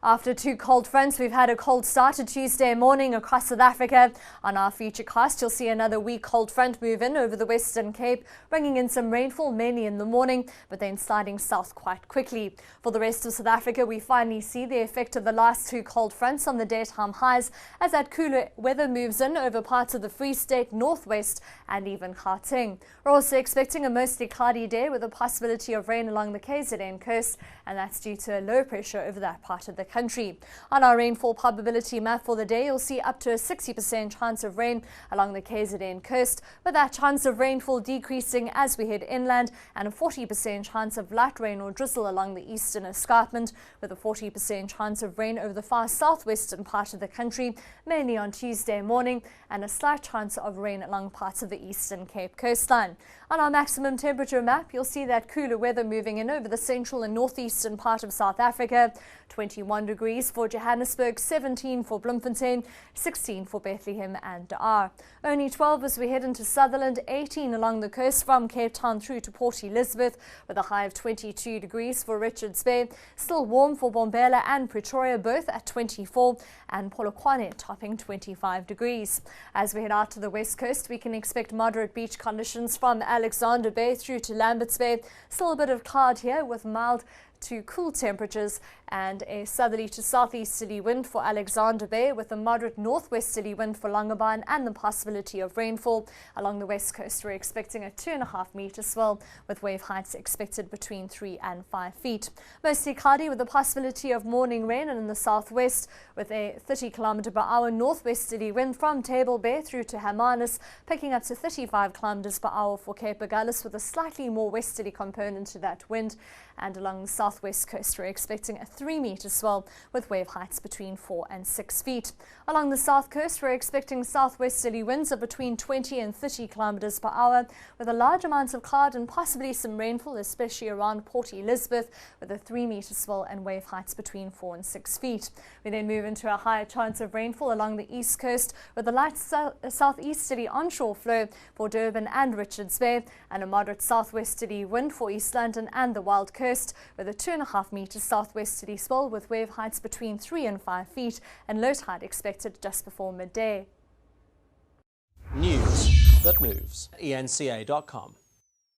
After two cold fronts, we've had a cold start to Tuesday morning across South Africa. On our futurecast, you'll see another weak cold front move in over the Western Cape, bringing in some rainfall mainly in the morning, but then sliding south quite quickly. For the rest of South Africa, we finally see the effect of the last two cold fronts on the daytime highs as that cooler weather moves in over parts of the Free State, Northwest and even Gauteng. We're also expecting a mostly cloudy day with a possibility of rain along the KZN coast, and that's due to a low pressure over that part of the country. On our rainfall probability map for the day, you'll see up to a 60% chance of rain along the KZN coast, with that chance of rainfall decreasing as we head inland, and a 40% chance of light rain or drizzle along the eastern escarpment, with a 40% chance of rain over the far southwestern part of the country, mainly on Tuesday morning, and a slight chance of rain along parts of the Eastern Cape coastline. On our maximum temperature map, you'll see that cooler weather moving in over the central and northeastern part of South Africa. 21 degrees for Johannesburg, 17 for Bloemfontein, 16 for Bethlehem and Dar. Only 12 as we head into Sutherland, 18 along the coast from Cape Town through to Port Elizabeth, with a high of 22 degrees for Richards Bay. Still warm for Bombela and Pretoria, both at 24, and Polokwane topping 25 degrees. As we head out to the west coast, we can expect moderate beach conditions from Alexander Bay through to Lambert's Bay. Still a bit of cloud here with mild to cool temperatures and a southerly to southeasterly wind for Alexander Bay, with a moderate northwesterly wind for Longabaan and the possibility of rainfall. Along the west coast, we're expecting a 2.5 metre swell, with wave heights expected between 3 and 5 feet. Mostly cloudy with the possibility of morning rain, and in the southwest with a 30 km/h northwesterly wind from Table Bay through to Hermanus, picking up to 35 km/h for Cape Agulhas, with a slightly more westerly component to that wind. And along the southwest coast, we're expecting a 3 metre swell with wave heights between 4 and 6 feet. Along the south coast, we're expecting southwesterly winds of between 20 and 30 km/h, with a large amount of cloud and possibly some rainfall, especially around Port Elizabeth, with a 3 metre swell and wave heights between 4 and 6 feet. We then move into a higher chance of rainfall along the east coast, with a light southeasterly onshore flow for Durban and Richards Bay, and a moderate southwesterly wind for East London and the Wild Coast, with a 2.5 metre southwesterly swell with wave heights between 3 and 5 feet, and low tide expected just before midday. News that moves. eNCA.com.